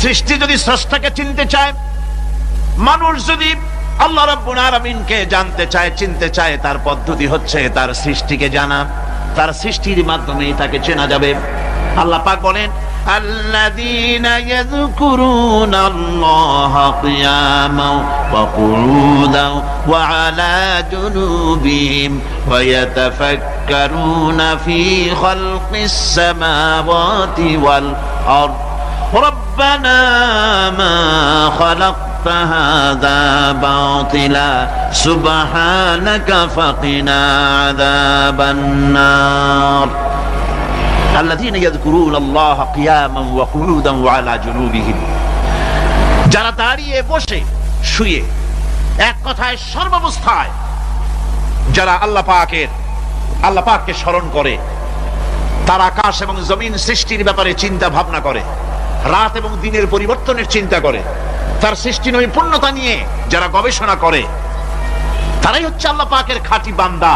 সৃষ্টি যদি স্রষ্টাকে চিনতে চায়, মানুষ যদি আল্লাহ রাব্বুল আলামিনকে জানতে চায়, চিনতে চায়, তার পদ্ধতি হচ্ছে তার সৃষ্টিকে জানা। তার সৃষ্টির মাধ্যমে তাকে চেনা যাবে। আল্লাহ পাক বলেন, আল্লাযীনা ইয়াযকুরুনাল্লাহা কিয়ামান ওয়া কুউদান ওয়া আলা জুনুবিহিম ওয়া ইয়াতাফাক্কারুনা ফী খালকিস সামাওয়াতি ওয়াল আরদ রাব্বানা মা খালাকতা হাযা বাতিলা সুবহানাকা ফাকিনা আযাবান নার। الذين يذكرون الله قياما وقعودا وعلى جنوبهم, যারা দাঁড়িয়ে বসে শুয়ে এক কথায় সর্বাবস্থায় যারা আল্লাহ পাককে স্মরণ করে, তারা আকাশ এবং জমিন সৃষ্টির ব্যাপারে চিন্তা ভাবনা করে, রাত এবং দিনের পরিবর্তনের চিন্তা করে, তার সৃষ্টি নৈপুণ্যতা নিয়ে যারা গবেষণা করে, তারাই হচ্ছে আল্লাহ পাকের খাঁটি বান্দা,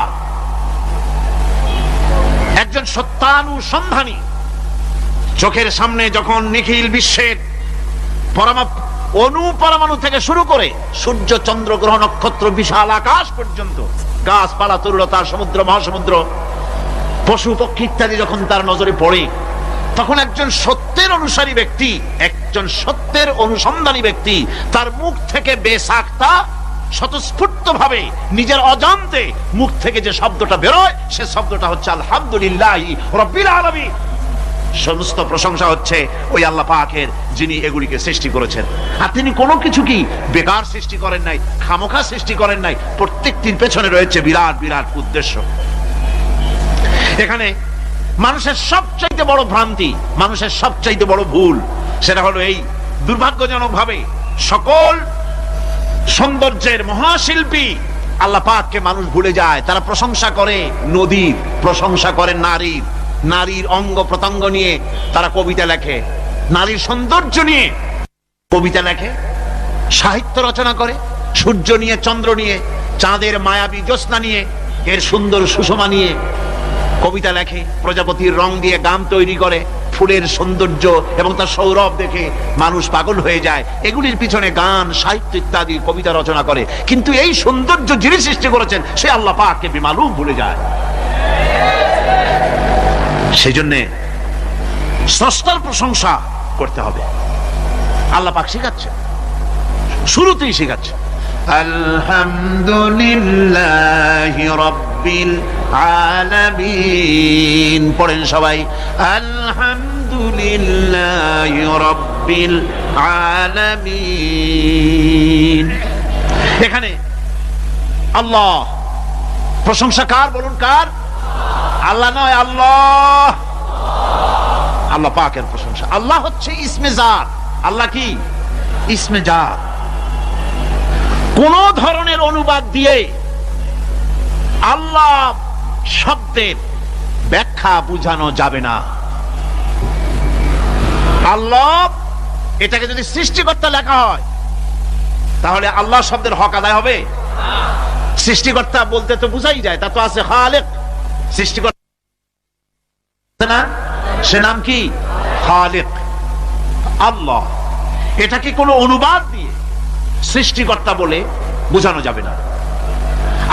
একজন সত্যানুসন্ধানী। চোখের সামনে যখন নিখিল বিশ্বের পরমাণু থেকে শুরু করে সূর্য, চন্দ্র, গ্রহ, নক্ষত্র, বিশাল আকাশ পর্যন্ত, গাছপালা, তরুলতা, সমুদ্র, মহাসমুদ্র, পশু পক্ষী ইত্যাদি যখন তার নজরে পড়ে, তখন একজন সত্যের অনুসারী ব্যক্তি, একজন সত্যের অনুসন্ধানী ব্যক্তি, তার মুখ থেকে বেসাক্তা স্বতঃস্ফূর্ত ভাবে নিজের অজান্তে মুখ থেকে যে শব্দটা বেরোয়, সে শব্দটা হচ্ছে আলহামদুলিল্লাহি রাব্বিল আলামিন। সমস্ত প্রশংসা হচ্ছে ওই আল্লাহ পাকের, যিনি এগুলিকে সৃষ্টি করেছেন। আর তিনি কোনো কিছু কি বেকার সৃষ্টি করেন নাই, খামোখা সৃষ্টি করেন নাই। প্রত্যেকটির পেছনে রয়েছে বিরাট বিরাট উদ্দেশ্য। এখানে মানুষের সবচাইতে বড় ভ্রান্তি, মানুষের সবচাইতে বড় ভুল, সেটা হলো এই, দুর্ভাগ্যজনক ভাবে সকল সৌন্দর্যের মহাশিল্পী আল্লাহ পাককে মানুষ ভুলে যায়। তারা প্রশংসা করে নদীর, প্রশংসা করে নারীর, নারীর অঙ্গ প্রত্যঙ্গ নিয়ে তারা কবিতা লেখে, নারীর সৌন্দর্য নিয়ে কবিতা লেখে, সাহিত্য রচনা করে, সূর্য নিয়ে, চন্দ্র নিয়ে, চাঁদের মায়াবী জ্যোৎস্না নিয়ে, এর সুন্দর সুষমা নিয়ে কবিতা লেখে, প্রজাপতির রং দিয়ে গান তৈরি করে, ফুলের সৌন্দর্য এবং তার সৌরভ দেখে মানুষ পাগল হয়ে যায়। এগুলির পিছনে গান, সাহিত্য ইত্যাদি কবিতা রচনা করে, কিন্তু এই সৌন্দর্য যিনি সৃষ্টি করেছেন সে আল্লাহ পাককে বেমালুম ভুলে যায়। সেই জন্য স্রষ্টার প্রশংসা করতে হবে। আল্লাহ পাক শেখাচ্ছে, শুরুতেই শেখাচ্ছে, আলহামদুলিল্লাহি রাব্বিল আলামিন। পড়েন সবাই, আলহামদুলিল্লাহি রাব্বিল আলামিন। এখানে আল্লাহ প্রশংসা কার বলুন, কার? আল্লাহ নয়, আল্লাহ, আল্লাহ পাকের প্রশংসা। আল্লাহ হচ্ছে ইসমে জাত। আল্লাহ কি? ইসমে জাত। কোন ধরনের অনুবাদ দিয়ে আল্লাহ শব্দের ব্যাখ্যা বুঝানো যাবে না। আল্লাহ এটাকে যদি সৃষ্টিকর্তা লেখা হয়, তাহলে আল্লাহ শব্দের হক আদায় হবে? সৃষ্টিকর্তা বলতে তো বুঝাই যায়, তা তো আছে খালেক, সৃষ্টিকর্তা না, সে নাম কি? খালেক। আল্লাহ এটাকে কোনো অনুবাদ দিয়ে সৃষ্টিকর্তা বলে বোঝানো যাবে না।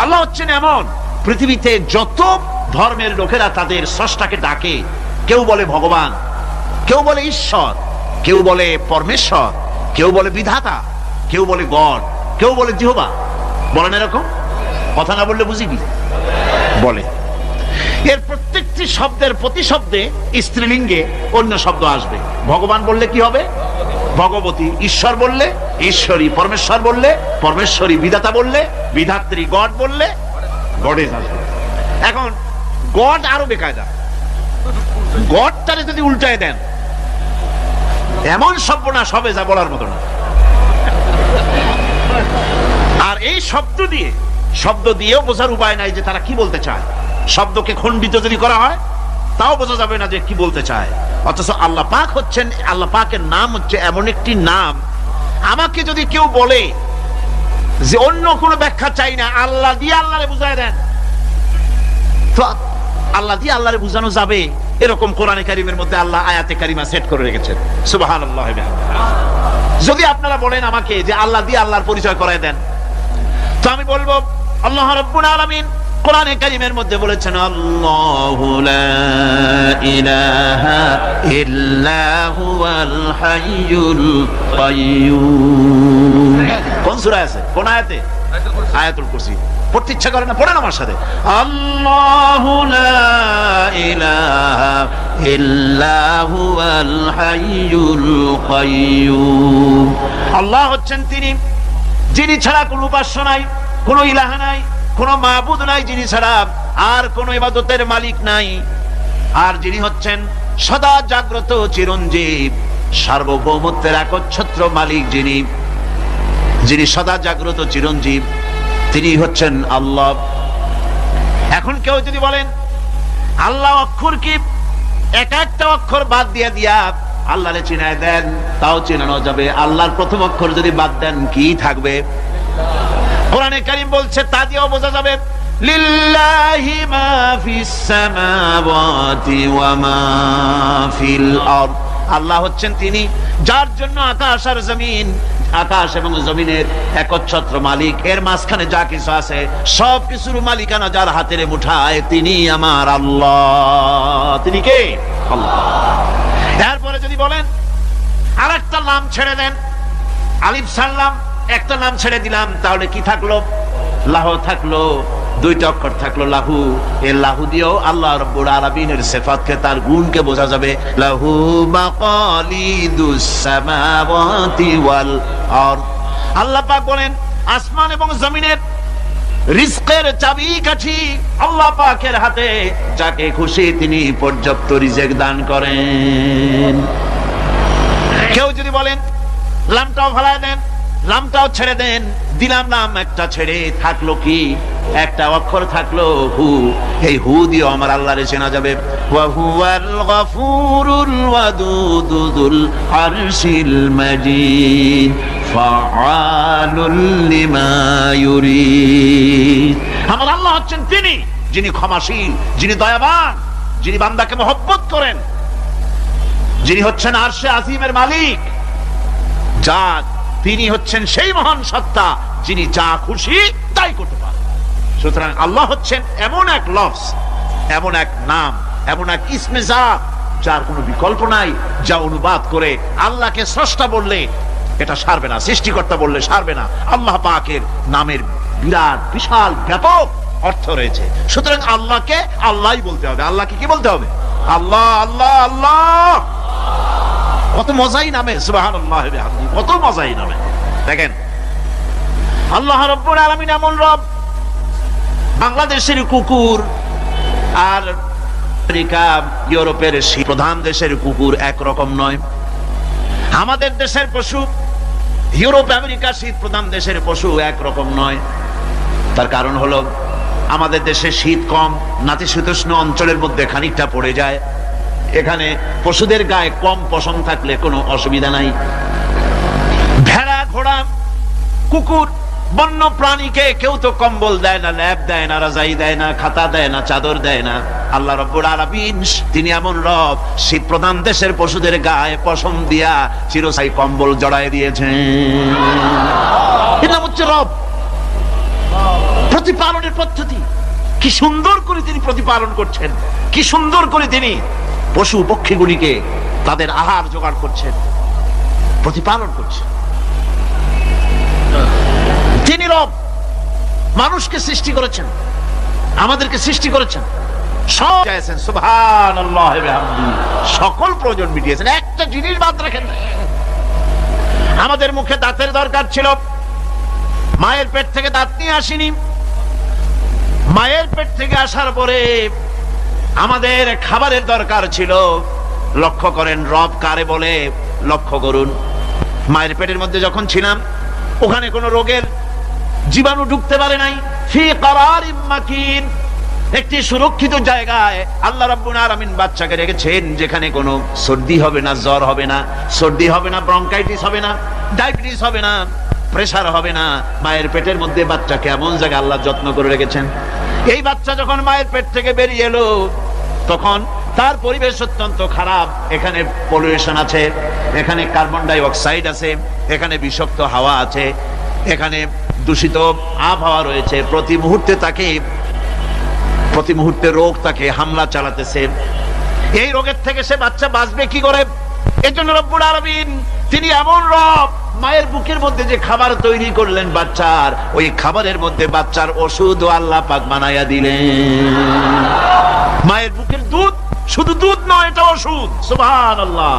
আল্লাহ হচ্ছেন এমন, পৃথিবীতে যত ধর্মের লোকেরা তাদের স্রষ্টাকে ডাকে, কেউ বলে ভগবান, কেউ বলে ঈশ্বর, কেউ বলে পরমেশ্বর, কেউ বলে বিধাতা, কেউ বলে গড, কেউ বলে জিহোবা। বলেন এরকম? কথা না বললে বুঝি কি বলে। এর প্রত্যেকটি শব্দের প্রতিশব্দে স্ত্রীলিঙ্গে অন্য শব্দ আসবে। ভগবান বললে কি হবে? ভগবতী। ঈশ্বর বললে ঈশ্বরী। পরমেশ্বর বললে পরমেশ্বরী। বিধাতা বললে বিধাত্রী। গড বললে গডেস আসবে। এখন গড আরো বেকায়দা। গডটারে যদি উল্টায় দেন, এমন সর্বনাশ হবে যা বলার মতো না। আর এই শব্দ দিয়েও বোঝার উপায় নাই যে তারা কি বলতে চায়। শব্দকে খণ্ডিত যদি করা হয় তাও বোঝা যাবে না যে কি বলতে চায়। অথচ আল্লাহ পাক হচ্ছেন, আল্লাহ পাকের নাম হচ্ছে এমন একটি নাম, আমাকে যদি কেউ বলে যে অন্য কোনো ব্যাখ্যা চাই না, আল্লাহ দিয়ে আল্লাহরে বুঝায় দেন, তো আল্লাহ দিয়ে আল্লাহরে বুঝানো যাবে, এরকম কোরআনে কারিমের মধ্যে আল্লাহ আয়াতে কারিমা সেট করে রেখেছেন। সুবহানাল্লাহ। যদি আপনারা বলেন আমাকে যে আল্লাহ দিয়ে আল্লাহর পরিচয় করায় দেন, তো আমি বলবো আল্লাহ রাব্বুল আলামিন কোরআনে কারিমের মধ্যে বলেছেন আল্লাহু লা ইলাহা ইল্লা হুয়াল হাইয়ুল কাইয়্যুম। কোন সূরা আছে, কোন আয়াতে? আয়াতুল কুরসি। পড়তে ইচ্ছা করে না? পড়েন আমার সাথে। আল্লাহু লা ইলাহা ইল্লা হুয়াল হাইয়ুল কাইয়্যুম। আল্লাহ হচ্ছেন তিনি যিনি ছাড়া কোনো উপাস্য নাই, কোনো ইলাহ নাই, কোনো মাবুদ নাই, যিনি ছাড়া আর কোনো ইবাদতের মালিক নাই, আর যিনি হচ্ছেন সদা জাগ্রত চিরঞ্জীব, সার্বভৌমত্বের একচ্ছত্র মালিক, যিনি সদা জাগ্রত চিরঞ্জীব, তিনি হচ্ছেন আল্লাহ। এখন কেউ যদি বলেন আল্লাহ অক্ষর কি, এক একটা অক্ষর বাদ দিয়া আল্লাহরে চিনায় দেন, তাও চিনানো যাবে। আল্লাহর প্রথম অক্ষর যদি বাদ দেন কি থাকবে? কোরআনে কারীম বলছে তা দিয়েও বোঝা যাবে লিল্লাহি মা ফিস সামাওয়াতি ওয়া মা ফিল আরদ। আল্লাহ হচ্ছেন তিনি যার জন্য আকাশ আর জমিন, আকাশ এবং জমিনের একচ্ছত্র মালিক, এর মাঝখানে যা কিছু আছে সব কিছুর মালিকানা যার হাতের মুঠায়, তিনি আমার আল্লাহ। তিনি কে? আল্লাহ। এরপরে যদি বলেন আরেকটা নাম ছেড়ে দেন, আলিফ ছাড়লাম, একটা নাম ছেড়ে দিলাম, তাহলে কি থাকলো? লাহ থাকলো, দুইটা অক্ষর থাকলো লাহু। এই লাহু দিয়েও আল্লাহ রাব্বুল আলামিনের সিফাতকে, তার গুণকে বোঝা যাবে। লাহু মাকালিদুস সামাওয়াতি ওয়াল আরদ। আল্লাহ পাক বলেন আসমান এবং জমিনের রিজকের চাবিকাঠি আল্লাহ পাকের হাতে, যাকে খুশি তিনি পর্যাপ্ত রিজেক দান করেন। কেউ যদি বলেন লামটাও ফালায় দেন, লামটাও ছেড়ে দেন, দিলাম নাম একটা ছেড়ে, থাকলো কি? একটা অক্ষর থাকলো হু। এই হু দিয়ে আমার আল্লাহরে চেনা যাবে। ওয়া হুয়াল গফুরুল ওয়াদুদুল আরশিল মাজিদ ফাআলুল লিমা ইউরিদ। আমার আল্লাহ হচ্ছেন তিনি যিনি ক্ষমাশীল, যিনি দয়াবান, যিনি বান্দাকে মহব্বত করেন, যিনি হচ্ছেন আরশে আজিমের মালিক, যা তিনি হচ্ছেন সেই মহান সত্তা যিনি যা খুশি তাই করতে পারেন। সুতরাং আল্লাহ হচ্ছেন এমন এক লফজ, এমন এক নাম, এমন এক ইসমে জাত যার কোনো বিকল্প নাই, যা অনুবাদ করে আল্লাহকে স্রষ্টা বললে এটা সারবে না, সৃষ্টিকর্তা বললে সারবে না। আল্লাহ পাকের নামের বিরাট বিশাল ব্যাপক অর্থ রয়েছে। সুতরাং আল্লাহকে আল্লাহই বলতে হবে। আল্লাহকে কি বলতে হবে? আল্লাহ আল্লাহ আল্লাহ। কত মজাই নামে, সুবহানাল্লাহ বিহামদিহি, কত মজাই নামে। দেখেন আল্লাহ রাব্বুল আলামিন এমন রব, বাংলাদেশের কুকুর আর আমেরিকা ইউরোপের প্রধান দেশের কুকুর একরকম নয়। আমাদের দেশের পশু ইউরোপ আমেরিকা শীত প্রধান দেশের পশু একরকম নয়। তার কারণ হলো আমাদের দেশে শীত কম, নাতিশীতোষ্ণ অঞ্চলের মধ্যে খানিকটা পড়ে যায়। এখানে পশুদের গায়ে কম পশম থাকলে কোনো অসুবিধা নাই। ভেড়া, ঘোড়া, কুকুর, বন্য প্রাণীকে কেউ তো কম্বল দেয় না, ল্যাপ দেয় না, রাজাই দেয় না, খাতা দেয় না, চাদর দেয় না। আল্লাহ রাব্বুল আলামিন তিনি এমন রব, শীত প্রধান দেশের পশুদের গায়ে পশম দিয়া চিরস্থায়ী কম্বল জড়ায় দিয়েছেন। এটা হচ্ছে রব। প্রতিপালনের পদ্ধতি কি সুন্দর করে তিনি প্রতিপালন করছেন, কি সুন্দর করে তিনি পশু পক্ষীগুলিকে তাদের আহার জোগাড় করছেন, প্রতিপালন করছেন। তিনি রব, মানুষকে সৃষ্টি করেছেন, আমাদেরকে সৃষ্টি করেছেন, সব চাইছেন। সুবহানাল্লাহ বিহামদিহি, সকল প্রয়োজন মিটিয়েছেন, একটা জিনিস বাদ রাখেন। আমাদের মুখে দাঁতের দরকার ছিল, মায়ের পেট থেকে দাঁত নিয়ে আসিনি। মায়ের পেট থেকে আসার পরে আমাদের খাবারের দরকার ছিল। লক্ষ্য করেন রব কারে বলে, লক্ষ্য করুন। মায়ের পেটের মধ্যে যখন ছিলাম ওখানে কোনো রোগের জীবাণু ঢুকতে পারে নাই। ফি কারারিম মাকিন, একটি সুরক্ষিত জায়গায় আল্লাহ রাব্বুল আলামিন বাচ্চাকে রেখেছেন, যেখানে কোনো সর্দি হবে না, জ্বর হবে না, সর্দি হবে না, ব্রঙ্কাইটিস হবে না, ডায়াবেটিস হবে না, প্রেসার হবে না। মায়ের পেটের মধ্যে বাচ্চাকে এমন জায়গায় আল্লাহ যত্ন করে রেখেছেন। এই বাচ্চা যখন মায়ের পেট থেকে বেরিয়ে এলো তখন তার পরিবেশ অত্যন্ত খারাপ, এখানে পলিউশন আছে, এখানে কার্বন ডাই অক্সাইড আছে, এখানে বিষাক্ত হাওয়া আছে, এখানে দূষিত আবহাওয়া রয়েছে। প্রতি মুহূর্তে রোগ তাকে হামলা চালাতেছে। এই রোগের থেকে সে বাচ্চা বাঁচবে কি করে? এর জন্য রব্বুল আলামিন তিনি এমন রব, মায়ের বুকের মধ্যে যে খাবার তৈরি করলেন বাচ্চার, ওই খাবারের মধ্যে বাচ্চার ওষুধ আল্লাহ পাক বানায়া দিলেন। মায়ের বুকের দুধ শুধু দুধ নয়, এটা ওষুধ। সুবহানাল্লাহ।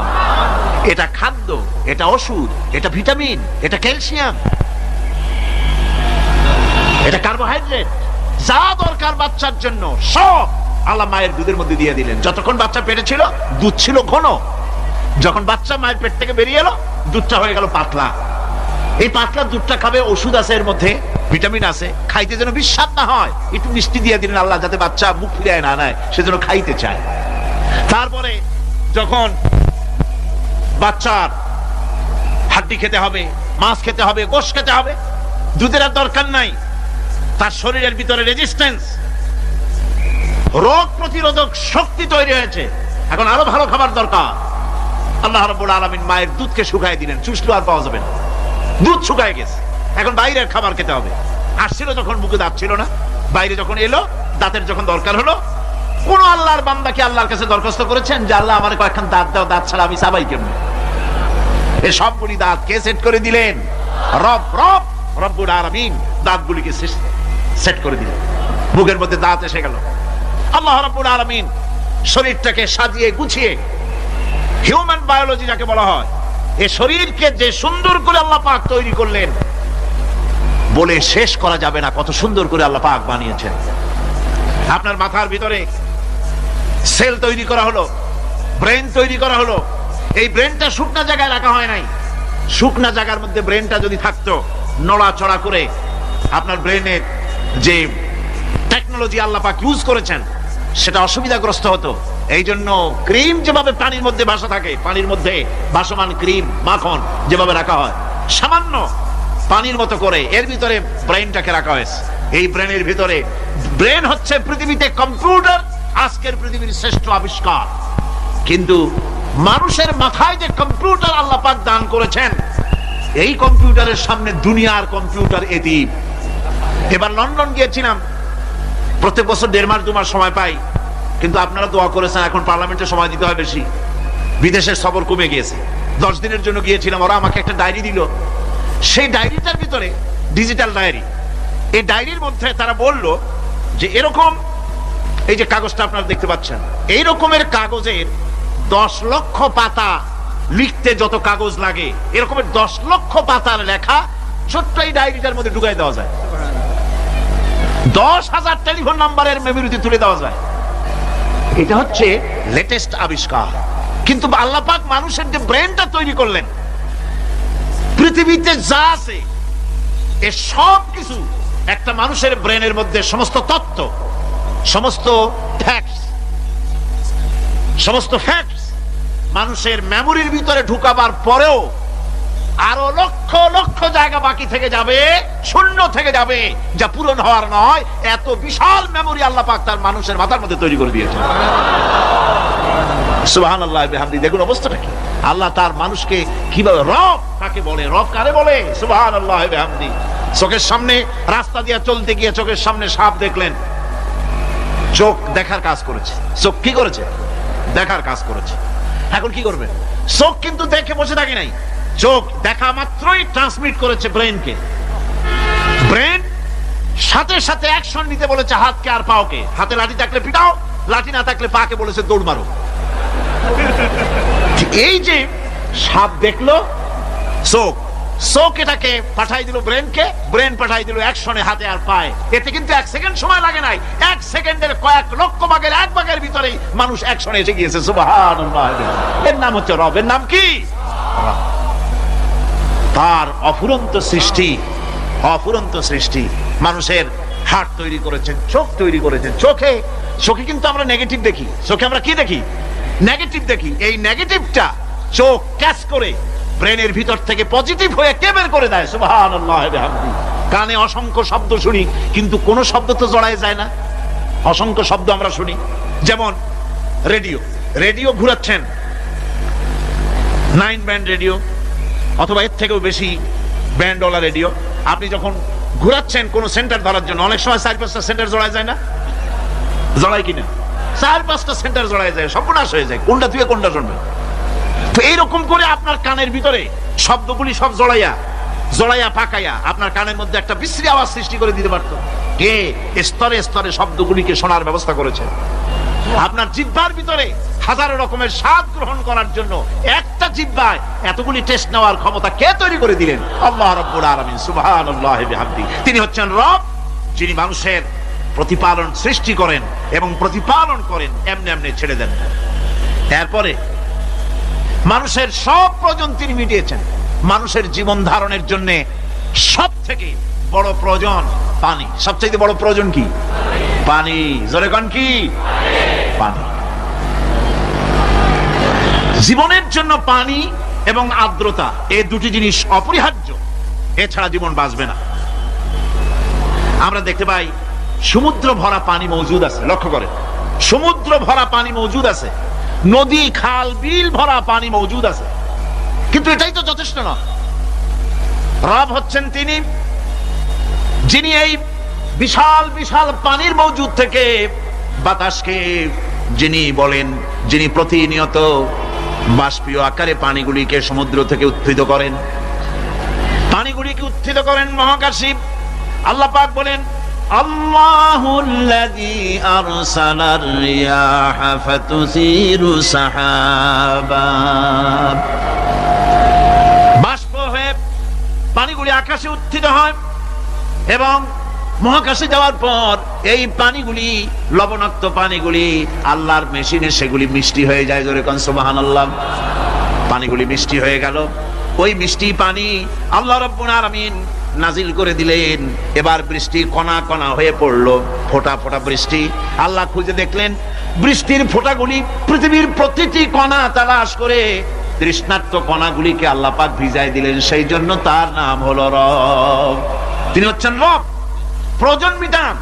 এটা খাদ্য, এটা ওষুধ, এটা ভিটামিন, এটা ক্যালসিয়াম, এটা কার্বোহাইড্রেট, যা দরকার বাচ্চার জন্য সব আল্লাহ মায়ের দুধের মধ্যে দিয়ে দিলেন। যতক্ষণ বাচ্চা পেটে ছিল দুধ ছিল ঘন, যখন বাচ্চা মায়ের পেট থেকে বেরিয়ে এলো দুধটা হয়ে গেল পাতলা। এই পাতলা দুধটা খাবে, ওষুধ আছে এর মধ্যে, ভিটামিন আছে, খাইতে যেন বিস্বাদ না হয় একটু মিষ্টি দিয়ে দিলেন আল্লাহ, যাতে বাচ্চা মুখ ফিরিয়ে না নেয়, সেজন্য খাইতে চায়। তারপরে যখন বাচ্চার হাড্ডি খেতে হবে, মাছ খেতে হবে, গোশ খেতে হবে, দুধের আর দরকার নাই। তার শরীরের ভিতরে রেজিস্ট্যান্স, রোগ প্রতিরোধক শক্তি তৈরি হয়েছে, এখন আরো ভালো খাবার দরকার। আল্লাহ রাব্বুল আলামিন মায়ের দুধকে শুকায় দিলেন, চুষলে আর পাওয়া যাবে না, দুধ শুকায় গেছে, এখন বাইরের খাবার খেতে হবে। আসছিল যখন মুখে দাঁত ছিল না, বাইরে যখন এলো দাঁতের যখন দরকার হলো, কোন আল্লাহর বান্দা কি আল্লাহর কাছে দরখাস্ত করেছেন যে আল্লাহ আমার কয়েকখান দাঁত দাও, দাঁত ছাড়া আমি চাবাই কেমনে? এই সবগুলি দাঁত কে সেট করে দিলেন? রব্বুল আলামিন দাঁতগুলিকে সেট করে দিলেন, মুখের মধ্যে দাঁত এসে গেল। আল্লাহ রাব্বুল আলামিন শরীরটাকে সাজিয়ে গুছিয়ে, হিউম্যান বায়োলজি যাকে বলা হয়, এই শরীরকে যে সুন্দর করে আল্লাহ পাক তৈরি করলেন বলে শেষ করা যাবে না, কত সুন্দর করে আল্লাহ পাক বানিয়েছেন। আপনার মাথার ভিতরে সেল তৈরি করা হলো, ব্রেন তৈরি করা হলো। এই ব্রেনটা শুকনা জায়গায় রাখা হয় নাই। শুকনা জায়গার মধ্যে ব্রেনটা যদি থাকতো, নড়াচড়া করে আপনার ব্রেনের যে টেকনোলজি আল্লাহ পাক ইউজ করেছেন সেটা অসুবিধাগ্রস্ত হতো। এই জন্য ক্রিম যেভাবে পানির মধ্যে ভাসা থাকে, পানির মধ্যে ভাসমান ক্রিম মাখন যেভাবে রাখা হয়, সামান্য পানির মতো করে এর ভিতরে ব্রেনটাকে রাখা হয়েছে। এই ব্রেনের ভিতরে, ব্রেন হচ্ছে পৃথিবীতে কম্পিউটার, আজকের পৃথিবীর শ্রেষ্ঠ আবিষ্কার। কিন্তু মানুষের মাথায় যে কম্পিউটার আল্লাহ পাক দান করেছেন, এই কম্পিউটারের সামনে দুনিয়ার কম্পিউটার এতিম। এবার লন্ডন গিয়েছিলাম, প্রত্যেক বছর 1.5 মাস 2 মাস সময় পাই, কিন্তু আপনারা দোয়া করেছেন এখন পার্লামেন্টে সময় দিতে হয় বেশি, বিদেশের সফর কমে গিয়েছে। 10 দিনের জন্য গিয়েছিলাম, ওরা আমাকে একটা ডায়েরি দিল। সেই ডায়েরিটার ভিতরে ডিজিটাল ডায়েরি, এই ডায়েরির মধ্যে তারা বলল যে এরকম, এই যে কাগজটা আপনারা দেখতে পাচ্ছেন, এই রকমের কাগজের 10 লক্ষ পাতা লিখতে যত কাগজ লাগে, এরকমের 10 লক্ষ পাতার লেখা ছোট্ট এই ডায়েরিটার মধ্যে ঢুকাই দেওয়া যায়। 10,000 টেলিফোন নাম্বারের মেমোরিতে তুলে দেওয়া যায়। এটা হচ্ছে লেটেস্ট আবিষ্কার। কিন্তু আল্লাহ পাক মানুষের যে ব্রেনটা তৈরি করলেন, পৃথিবীতে যা আছে এ সব কিছু একটা মানুষের ব্রেনের মধ্যে, সমস্ত তথ্য, সমস্ত ফ্যাক্টস মানুষের মেমোরির ভিতরে ঢুকাবার পরেও আরো লক্ষ লক্ষ জায়গা বাকি থেকে যাবে, শূন্য থেকে যাবে, যা পূরণ হওয়ার নয়। এত বিশাল মেমোরি আল্লাহ পাক তার মানুষের মাথার মধ্যে তৈরি করে দিয়েছেন। সুবহানাল্লাহ বিহামদি। দেখুন অবস্থাটা কি, আল্লাহ তার মানুষকে কিভাবে, রব কাকে বলে, রব কারে বলে, সুবহানাল্লাহ বিহামদি। চোখের সামনে রাস্তা দিয়ে চলতে গিয়ে চোখের সামনে সাপ দেখলেন, চোখ দেখার কাজ করেছে। চোখ কি করেছে? দেখার কাজ করেছে। এখন কি করবে? চোখ কিন্তু দেখে বসে থাকে নাই, চোখ দেখা মাত্রই ট্রান্সমিট করেছে ব্রেনকে। ব্রেন সাথে সাথে অ্যাকশন নিতে বলেছে হাতকে আর পাওকে। হাতে লাঠি থাকলে পিটাও, লাঠি না থাকলে পাকে বলেছে দৌড় মারো। এই যে সাপ দেখলো, চোখ এটাকে পাঠাই দিল ব্রেনকে, ব্রেন পাঠাই দিল অ্যাকশনে হাতে আর পায়ে। এতে কিন্তু 1 সেকেন্ড সময় লাগে নাই, 1 সেকেন্ডের কয়েক লক্ষ ভাগের 1 ভাগের ভিতরেই মানুষ অ্যাকশনে এসে গিয়েছে। সুবহানাল্লাহ। এর নাম হচ্ছে রব। এর নাম কি? তার অফুরন্ত সৃষ্টি, অফুরন্ত সৃষ্টি। মানুষের হার্ট তৈরি করেছেন, চোখ তৈরি করেছেন। চোখে কিন্তু আমরা নেগেটিভ দেখি, চোখে আমরা কি দেখি? নেগেটিভ দেখি। এই নেগেটিভটা চোখ ক্যাচ করে ব্রেনের ভিতর থেকে পজিটিভ হয়ে কে বের করে দেয়? সুবহানাল্লাহ বিহামদি। কানে অসংখ্য শব্দ শুনি, কিন্তু কোন শব্দ তো জড়ায় যায় না। অসংখ্য শব্দ আমরা শুনি, যেমন রেডিও, রেডিও ঘুরাচ্ছেন, 9 ব্যান্ড রেডিও অথবা এর থেকেও বেশি ব্যান্ডওয়ালা রেডিও। আপনি যখন ঘুরাচ্ছেন কোন সেন্টার ধরার জন্য, অনেক সময় 4-5টা সেন্টার জড়ায় যায় না? জড়ায় কিনা? 4-5টা সেন্টার জড়ায় যায়, সর্বনাশ হয়ে যায়, কোনটা থেকে কোনটা শুনবে। তো এইরকম করে আপনার কানের ভিতরে শব্দগুলি সব জড়াইয়া পাকাইয়া আপনার কানের মধ্যে একটা বিশ্রী আওয়াজ সৃষ্টি করে দিতে পারতো। কে স্তরে স্তরে শব্দগুলিকে শোনার ব্যবস্থা করেছে। আপনার জিহ্বার ভিতরে হাজারো রকমের স্বাদ গ্রহণ করার জন্য একটা জিহ্বায় এতগুলি টেস্ট নেওয়ার ক্ষমতা কে তৈরি করে দিলেন? আল্লাহ রাব্বুল আলামিন, সুবহানাল্লাহি বিহামদি। তিনি হচ্ছেন রব, যিনি মানুষের প্রতিপালন সৃষ্টি করেন এবং প্রতিপালন করেন, এমনি এমনি ছেড়ে দেন। এরপরে মানুষের সব প্রয়োজন তিনি মিটিয়েছেন। মানুষের জীবন ধারণের জন্য সব থেকে বড় প্রয়োজন পানি। সবচেয়ে বড় প্রয়োজন কি? পানি। জোরে কোন কি? পানি। জীবনের জন্য পানি এবং আর্দ্রতা, এই দুটি জিনিস অপরিহার্য, এছাড়া জীবন বাঁচবে না। আমরা দেখতে পাই সমুদ্র ভরা পানি মজুদ আছে, লক্ষ্য করেন, সমুদ্র ভরা পানি মজুদ আছে, নদী খাল বিল ভরা পানি মজুদ আছে, কিন্তু এটাই তো যথেষ্ট না। রব হচ্ছেন তিনি, যিনি এই বিশাল বিশাল পানির মজুদ থেকে বাতাসকে যিনি বলেন, যিনি প্রতিনিয়ত বাষ্পীয় আকারে পানিগুলিকে সমুদ্র থেকে উত্থিত করেন, পানিগুলিকে উত্থিত করেন মহাকাশে। আল্লাহ পাক বলেন, আল্লাহুল্লাযী আরসালার রিয়াহা ফাতুসিরু সাহাবা। বাষ্প হয়ে পানিগুলি আকাশে উত্থিত হয় এবং মহাকাশে যাওয়ার পর এই পানিগুলি, লবণাক্ত পানিগুলি আল্লাহর মেশিনে সেগুলি মিষ্টি হয়ে যায়। জোরে কোন সুবহানাল্লাহ। পানিগুলি মিষ্টি হয়ে গেল, ওই মিষ্টি পানি আল্লাহ রাব্বুল আলামিন নাজিল করে দিলেন। এবার বৃষ্টি কণা কণা হয়ে পড়লো, ফোঁটা ফোঁটা বৃষ্টি। আল্লাহ খুঁজে দেখলেন বৃষ্টির ফোঁটাগুলি পৃথিবীর প্রতিটি কণা তালাশ করে তৃষ্ণার্ত কণাগুলিকে আল্লাহ পাক ভিজাই দিলেন। সেই জন্য তার নাম হলো রব। তিনি হচ্ছেন রব, প্রয়োজন মিটান।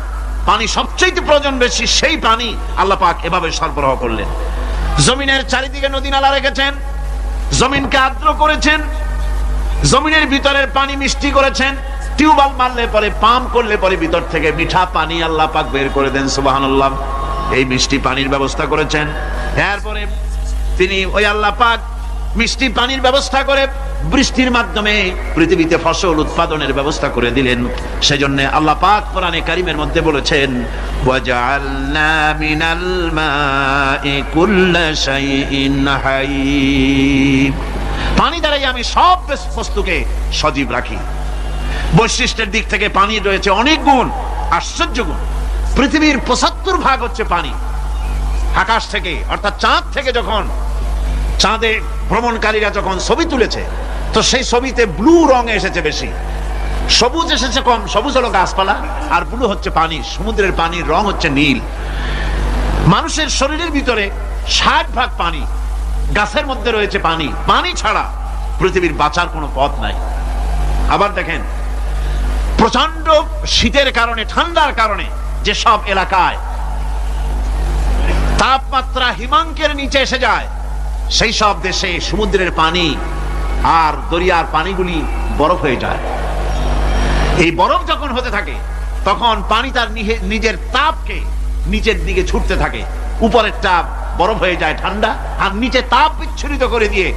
পানি সবচেয়ে প্রয়োজন বেশি, সেই পানি আল্লাহ পাক এভাবে সরবরাহ করলেন। জমিনের চারিদিকে নদী নালা রেখেছেন, জমিনকে আর্দ্র করেছেন, জমিনের ভিতরের পানি মিষ্টি করেছেন। টিউবওয়েল মারলে পরে, পাম্প করলে পরে ভিতর থেকে মিঠা পানি আল্লাহ পাক বের করে দেন। সুবহানাল্লাহ। এই মিষ্টি পানির ব্যবস্থা করেছেন। এরপরে তিনি ওই আল্লাহ পাক মিষ্টি পানির ব্যবস্থা করে বৃষ্টির মাধ্যমে পৃথিবীতে ফসল উৎপাদনের ব্যবস্থা করে দিলেন। সেজন্য আল্লাহ পাক কোরআনে কারীমের মধ্যে বলেছেন, ওয়াজআলনা মিনাল মাই কুল্লা শাইইন হায়্য। পানি দ্বারাই আমি সব বস্তুকে সজীব রাখি। বৈশিষ্ট্যের দিক থেকে পানির রয়েছে অনেক গুণ, আশ্চর্য গুণ। পৃথিবীর 75% হচ্ছে পানি। আকাশ থেকে অর্থাৎ চাঁদ থেকে যখন চাঁদে ভ্রমণকারীরা যখন ছবি তুলেছে, তো সেই ছবিতে ব্লু রং এসেছে বেশি, সবুজ এসেছে কম। সবুজ হলো গাছপালা আর ব্লু হচ্ছে পানি। সমুদ্রের পানির রং হচ্ছে নীল। মানুষের শরীরের ভিতরে 60% পানি, গাছের মধ্যে রয়েছে পানি। পানি ছাড়া পৃথিবীর বাঁচার কোনো পথ নাই। আবার দেখেন, প্রচন্ড শীতের কারণে, ঠান্ডার কারণে যেসব এলাকায় তাপমাত্রা হিমাঙ্কের নিচে এসে যায়, সেই সব দেশে সমুদ্রের পানি আর দরিয়ার পানিগুলি বরফ হয়ে যায়। এই বরফ যখন হতে থাকে, তখন পানি তার নিজের তাপকে নিচের দিকে ছুটতে থাকে। উপরের তাপ বরফ হয়ে যায় ঠান্ডা, আর নিচে তাপ বিচ্ছুরিত করে দিয়ে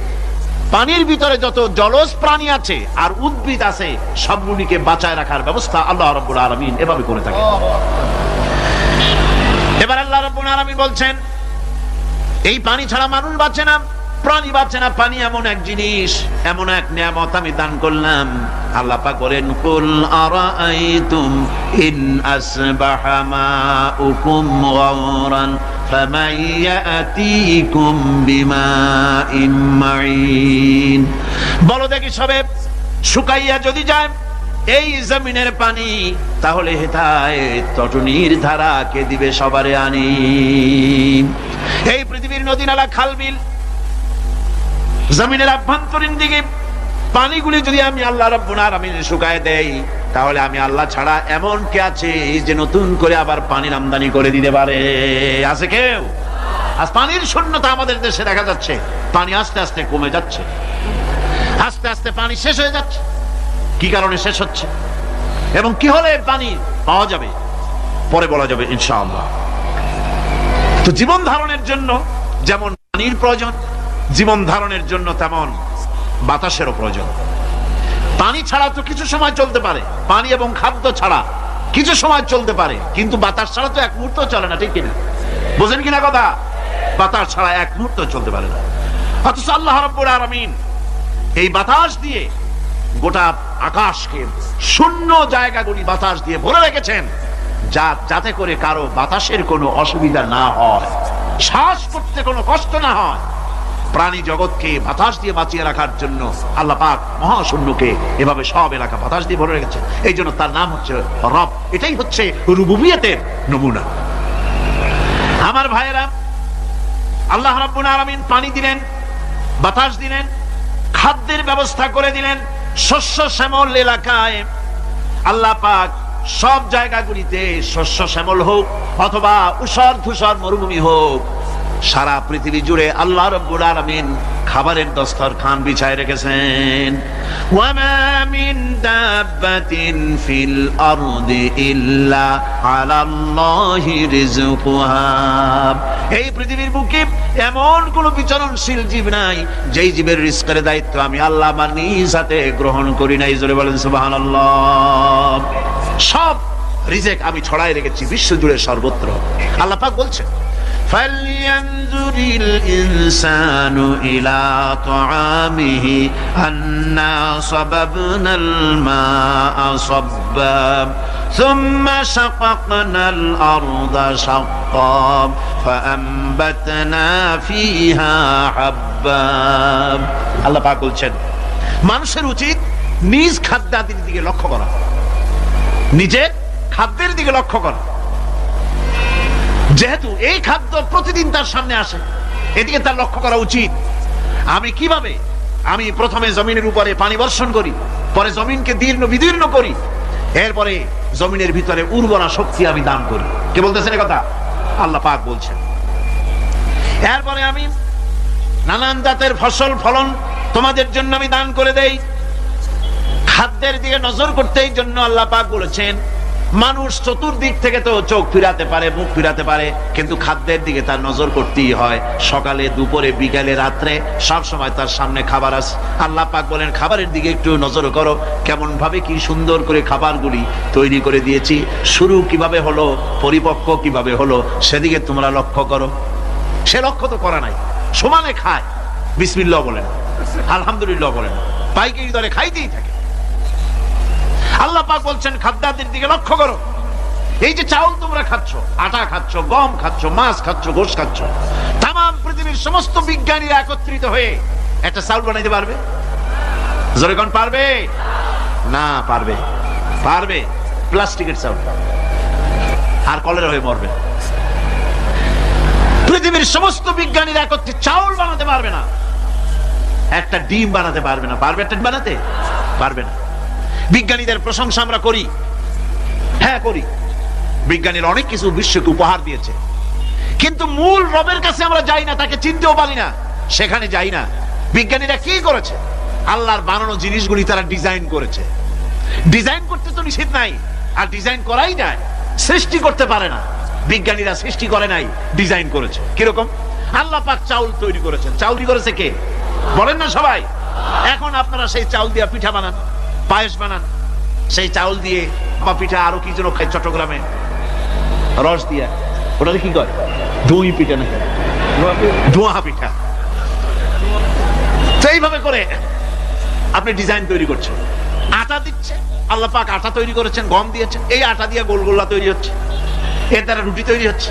পানির ভিতরে যত জলজ প্রাণী আছে আর উদ্ভিদ আছে, সবগুলিকে বাঁচায় রাখার ব্যবস্থা আল্লাহ রাব্বুল আলামিন এভাবে করে থাকে। এবার আল্লাহ রাব্বুল আলামিন বলছেন, এই পানি ছাড়া মানুষ বাঁচে না, প্রাণী বাঁচে না। পানি এমন এক জিনিস, এমন এক নিয়ামত আমি দান করলাম। আল্লাহ পাক বলেন, কুল আরাআইতুম ইন আসবাহা মাউকুম গাওরান ফামান ইয়াতিকুম বিমাইন মাইন। বলো দেখি, সবে শুকাইয়া যদি যায় এই জমিনের পানি, তাহলে হেথায় তটনির ধারা কে দিবে সবারে আনি। এই পৃথিবীর নদী নালা খাল বিল, জমিনের আভ্যন্তরীণ দিকে পানিগুলি যদি আমি আল্লাহ রাব্বুল আলামিন শুকায় দেই, তাহলে আমি আল্লাহ ছাড়া এমন কে আছে যে নতুন করে আবার পানির আমদানি করে দিতে পারে? আছে কেউ? আজ পানির শূন্যতা আমাদের দেশে দেখা যাচ্ছে। পানি আস্তে আস্তে কমে যাচ্ছে, আস্তে আস্তে পানি শেষ হয়ে যাচ্ছে। কি কারণে শেষ হচ্ছে এবং কি হলে পানি পাওয়া যাবে পরে বলা যাবে ইনশাআল্লাহ। তো জীবন ধারণের জন্য যেমন পানির প্রয়োজন, জীবন ধারণের জন্য তেমন বাতাসেরও প্রয়োজন। পানি ছাড়া তো কিছু সময় চলতে পারে, পানি এবং খাদ্য ছাড়া কিছু সময় চলতে পারে, কিন্তু বাতাস ছাড়া তো এক মুহূর্ত চলে না, ঠিক কিনা? বুঝেন কিনা কথা? বাতাস ছাড়া এক মুহূর্ত চলতে পারে না। অথচ আল্লাহ রাব্বুল আলামিন এই বাতাস দিয়ে গোটা আকাশকে, শূন্য জায়গাগুলি বাতাস দিয়ে ভরে রেখেছেন, যাতে করে কারো বাতাসের কোনো অসুবিধা না হয়, শ্বাস করতে কোনো কষ্ট না হয়। প্রাণী জগৎকে বাতাস দিয়ে বাঁচিয়ে রাখার জন্য আল্লাহ পাক মহাশূন্যকে এভাবে সব এলাকা বাতাস দিয়ে ভরে রেখেছে। এই জন্য তার নাম হচ্ছে রব। এটাই হচ্ছে রুবুবিয়তের নমুনা। আমার ভাইয়েরা, আল্লাহ রাব্বুল আলামিন পানি দিলেন, বাতাস দিলেন, খাদ্যের ব্যবস্থা করে দিলেন। শস্য শ্যামল এলাকায় আল্লাহ পাক সব জায়গাগুলিতে শস্য শ্যামল হোক অথবা উষর ধূসর মরুভূমি হোক, সারা পৃথিবী জুড়ে আল্লাহ রাব্বুল আলামিন খাবারের দস্তরখান বিছায় রেখেছেন। ওয়ামা মিন দাব্বাতিন ফিল আরদি ইল্লা আলাল্লাহি রিজকুহা। এই পৃথিবীর বুকে এমন কোন বিচরণশীল জীব নাই যেই জীবের রিজকের দায়িত্ব আমি আল্লাহ আমার নিজ হাতে গ্রহণ করি নাই। জোরে বলেন সুবহানাল্লাহ। সব রিজেক আমি ছড়াই রেখেছি বিশ্ব জুড়ে সর্বত্র। আল্লাহ পাক বলছেন, فَلْيَنْظُرِ الْإِنسَانُ إِلَى طَعَامِهِ أَنَّا صَبَبْنَا الْمَاءَ صَبًّا ثُمَّ شَقَقْنَا الْأَرْضَ شَقًّا فَأَنبَتْنَا فِيهَا حَبًّا। আল্লাহ পাক বলছেন, মানুষের উচিত নিজ খাদ্যাদির দিকে লক্ষ্য করা, নিজের খাদ্যের দিকে লক্ষ্য করা। যেহেতু এই খাদ্য প্রতিদিন তার সামনে আসে, এদিকে তার লক্ষ্য করা উচিত। আমি কিভাবে, আমি প্রথমে জমিনের উপরে পানি বর্ষণ করি, পরে জমিনকে দীর্ণ বিদীর্ণ করি, এরপরে জমিনের ভিতরে উর্বরা শক্তি আমি দান করি। কে বলতেছেন কথা? আল্লাহ পাক বলছেন। এরপরে আমি নানান জাতের ফসল ফলন তোমাদের জন্য আমি দান করে দেই। খাদ্যের দিকে নজর করতে এই জন্য আল্লাহ পাক বলেছেন, মানুষ চতুর্দিক থেকে তো চোখ ফিরাতে পারে, মুখ ফিরাতে পারে, কিন্তু খাদ্যের দিকে তার নজর করতেই হয়। সকালে, দুপুরে, বিকালে, রাত্রে সব সময় তার সামনে খাবার আছে। আল্লাহ পাক বলেন, খাবারের দিকে একটু নজর করো, কেমন ভাবে কি সুন্দর করে খাবারগুলি তৈরি করে দিয়েছি, শুরু কিভাবে হলো, পরিপক্ক কিভাবে হলো, সেদিকে তোমরা লক্ষ্য করো। সে লক্ষ্য তো করা নাই, সমানে খায়, বিসমিল্লাহ বলেন, আলহামদুলিল্লাহ বলেন, পাইকারি দরে খাইতেই থাকে। আল্লাহ পাক বলছেন, খাদ্যাদির দিকে লক্ষ্য করো। এই যে চাউল তোমরা খাচ্ছ, আটা খাচ্ছ, গম খাচ্ছ, মাছ খাচ্ছ, গোশ খাচ্ছ, তামাম পৃথিবীর সমস্ত বিজ্ঞানীরা একত্রিত হয়ে একটা চাউল বানাইতে পারবে? জোরে কোন পারবে? না পারবে। পারবে প্লাস্টিকের চাউল, আর কলেরা হয়ে মরবে। পৃথিবীর সমস্ত বিজ্ঞানীরা একত্রিত চাউল বানাতে পারবে না, একটা ডিম বানাতে পারবে না। পারবে একটা ডিম বানাতে? পারবে না। বিজ্ঞানীদের প্রশংসা আমরা করি, হ্যাঁ করি, বিজ্ঞানীরা অনেক কিছু বিশ্বকে উপহার দিয়েছে, কিন্তু মূল রবের কাছে আমরা যাই না, তাকে চিনতেও পারি না, সেখানে যাই না। বিজ্ঞানীরা কি করেছে? আল্লাহর বানানো জিনিসগুলি তারা ডিজাইন করেছে। ডিজাইন করতে তো নিষেধ নাই, আর ডিজাইন করাই যায়, সৃষ্টি করতে পারে না। বিজ্ঞানীরা সৃষ্টি করে নাই, ডিজাইন করেছে। কিরকম? আল্লাহ পাক চাউল তৈরি করেছেন। চাউল করেছে কে? বলেন না সবাই। এখন আপনারা সেই চাউল দিয়ে পিঠা বানান, পায়েস বানান, সেই চাউল দিয়ে বা পিঠা, আরো কি যেন খায় চট্টগ্রামে, রস দিয়া, ওটা কি করে? দই পিঠা না, ধোঁয়া পিঠা। তো এইভাবে করে আপনি ডিজাইন তৈরি করছেন। আটা দিচ্ছে, আল্লাহ পাক আটা তৈরি করেছেন, গম দিয়েছেন, এই আটা দিয়ে গোলগোল্লা তৈরি হচ্ছে, এর দ্বারা রুটি তৈরি হচ্ছে,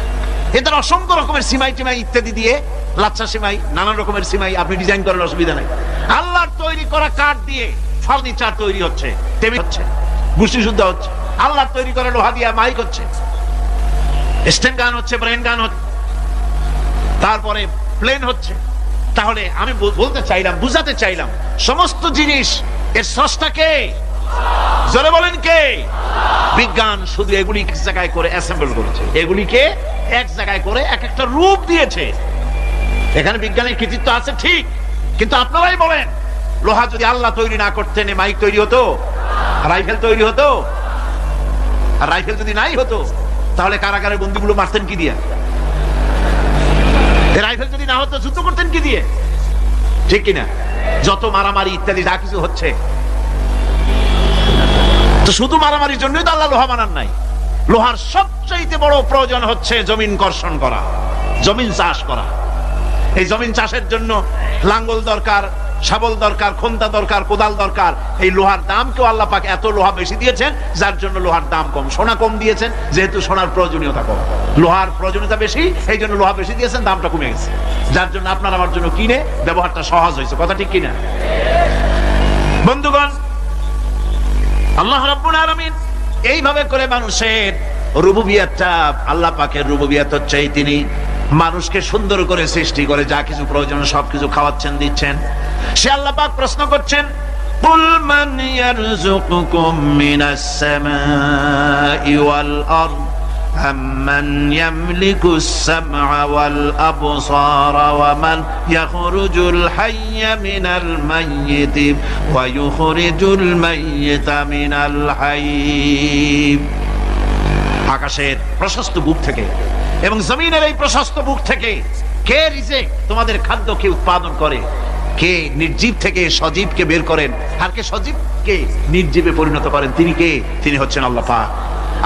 এর দ্বারা অসংখ্য রকমের সিমাই টিমাই ইত্যাদি দিয়ে, লাচ্ছা সিমাই, নানান রকমের সিমাই আপনি ডিজাইন করেন, অসুবিধা নাই। আল্লাহর তৈরি করা কাঠ দিয়ে ফার্নিচার তৈরি হচ্ছে, টেবিল হচ্ছে, গুষ্টি শুদ্ধ হচ্ছে। আল্লাহর তৈরি করা লোহা দিয়ে মাইক হচ্ছে, স্ট্যান্ড গান হচ্ছে, ব্রেন গান হচ্ছে, তারপরে প্লেন হচ্ছে। তাহলে আমি বলতে চাইলাম, বুঝাতে চাইলাম, সমস্ত জিনিস এর স্রষ্টা কে? জোরে বলেন কে? বিজ্ঞান শুধু এগুলি এক জায়গায় করে অ্যাসেম্বল করেছে, এগুলিকে এক জায়গায় করে এক একটা রূপ দিয়েছে। এখানে বিজ্ঞানের কৃতিত্ব আছে ঠিক, কিন্তু আপনারাই বলেন লোহা যদি আল্লাহ তৈরি না করতেন মাইক তৈরি হতো, রাইফেল তৈরি হতো? আর রাইফেল যদি নাই হতো তাহলে কারাগারের বন্দীগুলো মারতেন কি দিয়ে? রাইফেল যদি না হতো যুদ্ধ করতেন কি দিয়ে? ঠিক কিনা? যত মারামারি ইত্যাদি যা কিছু হচ্ছে, তো শুধু মারামারির জন্যই তো আল্লাহ লোহা বানান নাই। লোহার সবচেয়ে বড় প্রয়োজন হচ্ছে জমিন কর্ষণ করা, জমিন চাষ করা। এই জমিন চাষের জন্য লাঙ্গল দরকার, শাবল দরকার, খন্তা দরকার, কোদাল দরকার। এই লোহার দাম কেউ আল্লাহ পাক এত লোহা বেশি দিয়েছেন যার জন্য লোহার দাম কম। সোনা কম দিয়েছেন যেহেতু সোনার প্রয়োজনীয়তা কম, লোহার প্রয়োজনীয়তা বেশি, এই জন্য লোহা বেশি দিয়েছেন, দামটা কমে গেছে, যার জন্য আপনার আমার জন্য কিনে ব্যবহারটা সহজ হয়েছে। কথা ঠিক কিনা বন্ধুগণ? আল্লাহ রাব্বুল আলামিন এইভাবে করে মানুষের রুবুবিয়তটা, আল্লাহ পাকের রুবুবিয়ত হচ্ছে তিনি মানুষকে সুন্দর করে সৃষ্টি করে যা কিছু প্রয়োজন সবকিছু খাওয়াচ্ছেন, দিচ্ছেন। সে আল্লাহ পাক প্রশ্ন করছেন, কুল মান ইয়ারযুকুকুম মিনাস সামাই ওয়াল আরদ আম্মান ইয়ামলিকুস সামআ ওয়াল আবসারা ওয়া মান ইয়াখরুজুল হাইয়্যা মিনাল মাইয়িতি ওয়া ইউখরিজুল মাইয়িতা মিনাল হাইয়্য। আকাশের প্রশস্ত বুক থেকে এবং জমিনের এই প্রশস্ত বুক থেকে কে রিজিক, তোমাদের খাদ্য কে উৎপাদন করে? কে নির্জীব থেকে সজীবকে বের করেন, আর কে সজীবকে নির্জীবে পরিণত করেন? তিনি কে? তিনি হচ্ছেন আল্লাহ পাক।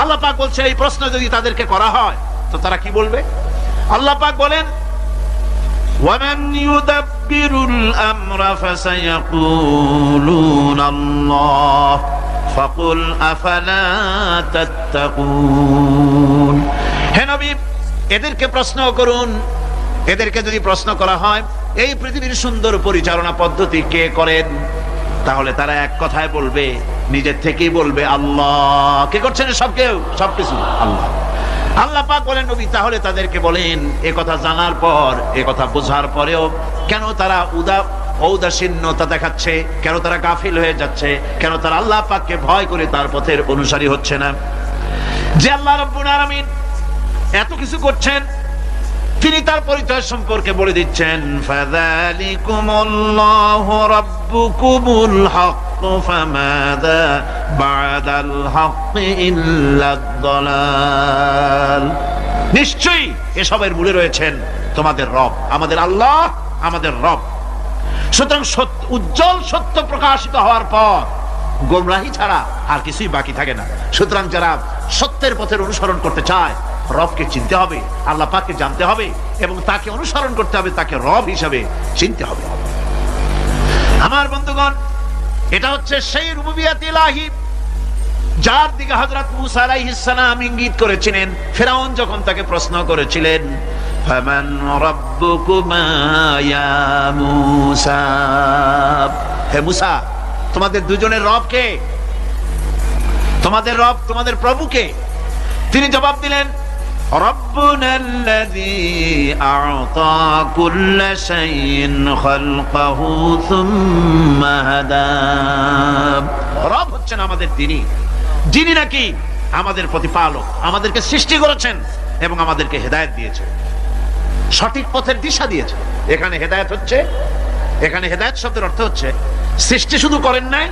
আল্লাহ পাক বলছে এই প্রশ্ন যদি তাদেরকে করা হয় তো তারা কি বলবে? আল্লাহ পাক বলেন, ওয়ামান ইউদাব্বিরুল আমরা ফাসায়াকুলুনা আল্লাহ ফাকুল আফালা তাত্তাকুন। হে নবী, এদেরকে প্রশ্ন করুন। এদেরকে যদি প্রশ্ন করা হয় এই পৃথিবীর সুন্দর পরিচালনা পদ্ধতি কে করেন, তাহলে তারা এক কথায় বলবে, নিজের থেকেই বলবে আল্লাহ। কে করছেন সবকিছু? আল্লাহ। আল্লাহ পাক বলেন, নবী তাহলে তাদেরকে বলেন, এ কথা জানার পর, এ কথা বোঝার পরেও কেন তারা ঔদাসীন্যতা দেখাচ্ছে, কেন তারা গাফিল হয়ে যাচ্ছে, কেন তারা আল্লাহ পাককে ভয় করে তার পথের অনুসারী হচ্ছে না? যে আল্লাহ রাব্বুল আলামিন এত কিছু করছেন, তিনি তার পরিচয় সম্পর্কে বলে দিচ্ছেন, ফাযালিকুমুল্লাহু রাব্বুকুমুল হক ফামাযা বা'দাল হক ইল্লাদ দালাল। নিশ্চয়ই এসবের মূলে রয়েছেন তোমাদের রব, আমাদের আল্লাহ, আমাদের রব। সুতরাং উজ্জ্বল সত্য প্রকাশিত হওয়ার পর গোমরাহি ছাড়া আর কিছুই বাকি থাকে না। সুতরাং যারা সত্যের পথের অনুসরণ করতে চায়, রবকে চিনতে হবে, আল্লাহ পাককে জানতে হবে এবং তাকে অনুসরণ করতে হবে, তাকে রব হিসাবে চিনতে হবে। আমার বন্ধুগণ, এটা হচ্ছে সেই রুবুবিয়ত ইলাহি যার দিকে হযরত মূসা আলাইহিস সালাম ইঙ্গিত করেছিলেন ফিরআউন যখন তাকে প্রশ্ন করেছিলেন, ফামান রাব্বুকুমা ইয়া মূসা। হে মূসা, তোমাদের দুজনের রব কে? তোমাদের রব, তোমাদের প্রভু কে? তিনি জবাব দিলেন, রব্বুনাল্লাযী আ'তা কুল্লা শাইইন খালকাহু সুম্মা হাদা। রব হচ্ছেন আমাদের তিনি, যিনি নাকি আমাদের প্রতিপালক, আমাদেরকে সৃষ্টি করেছেন এবং আমাদেরকে হেদায়েত দিয়েছেন, সঠিক পথের দিশা দিয়েছেন। এখানে হেদায়েত হচ্ছে, এখানে হেদায়েত শব্দের অর্থ হচ্ছে সৃষ্টি শুধু করেন নাই,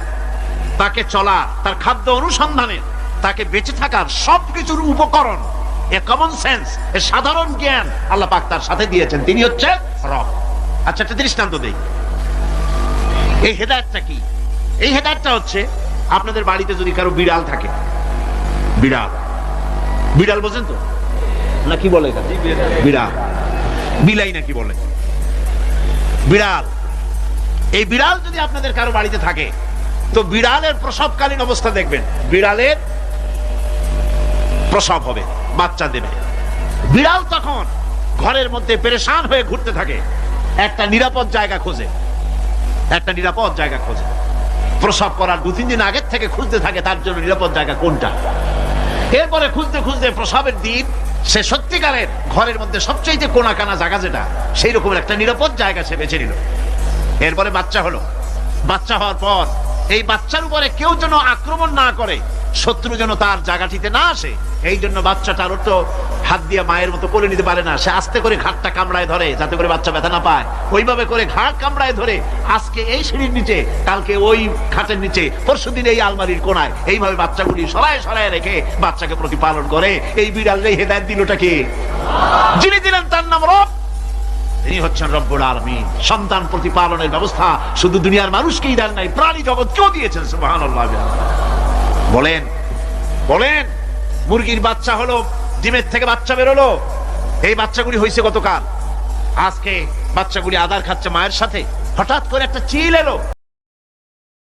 তাকে চলা, তার খাদ্য অনুসন্ধানের, তাকে বেঁচে থাকার সবকিছুর উপকরণ, এ কমন সেন্স, এ সাধারণ জ্ঞান আল্লাহ পাক তার সাথে দিয়েছেন। তিনি হচ্ছে রব। আচ্ছা, একটা দৃষ্টান্ত দেই। এই হেদায়েতটা কি? এই হেদায়েতটা হচ্ছে, আপনাদের বাড়িতে যদি কারো বিড়াল থাকে, বিড়াল, বিড়াল বোঝেন তো না? কি বলে এখানে? বিড়াল, বিলাই নাকি বলে? বিড়াল। এই বিড়াল যদি আপনাদের কারো বাড়িতে থাকে তো বিড়ালের প্রসবকালীন অবস্থা দেখবেন, বিড়ালের প্রসব হবে, বাচ্চা দেবে। বিড়াল তখন ঘরের মধ্যে পেরেশান হয়ে ঘুরতে থাকে, একটা নিরাপদ জায়গা খোঁজে, একটা নিরাপদ জায়গা খোঁজে। প্রসব করার 2-3 দিন আগের থেকে খুঁজতে থাকে তার জন্য নিরাপদ জায়গা কোনটা। এরপরে খুঁজতে খুঁজতে প্রসবের দিন সে সত্যিকারের ঘরের মধ্যে সবচেয়ে কোনা কানা জায়গা যেটা, সেই রকমের একটা নিরাপদ জায়গা সে বেছে নিল। এরপরে বাচ্চা হলো। বাচ্চা হওয়ার পর এই বাচ্চার উপরে কেউ যেন আক্রমণ না করে, শত্রু যেন তার জায়গাটিতে না আসে। এই জন্য বাচ্চাটার তো হাত দিয়ে মায়ের মতো কোলে নিতে পারে না, সে আস্তে করে ঘাটটা কামড়ায় ধরে যাতে করে বাচ্চা ব্যথা না পায়। ওইভাবে করে ঘাট কামড়ায় ধরে আজকে এই সিঁড়ির নিচে, কালকে ওই খাটের নিচে, পরশুদিন এই আলমারির কোনায়, এইভাবে বাচ্চাগুলি সরায় সরায় রেখে বাচ্চাকে প্রতিপালন করে। এই বিড়াল হেদায়েত দিলটা কে? যিনি দিলেন তার নাম রব, তিনি হচ্ছেন রব্বুল আলামিন। সন্তান প্রতিপালনের ব্যবস্থা শুধু দুনিয়ার মানুষকেই দেন নাই, প্রাণী জগৎকেও দিয়েছেন। সুবহানাল্লাহ। বলেন বলেন, মুরগির বাচ্চা হলো, ডিমের থেকে বাচ্চা বেরোলো, এই বাচ্চাগুলি হয়েছে গতকাল, আজকে বাচ্চাগুলি আদার খাচ্ছে মায়ের সাথে, হঠাৎ করে একটা চিল এলো,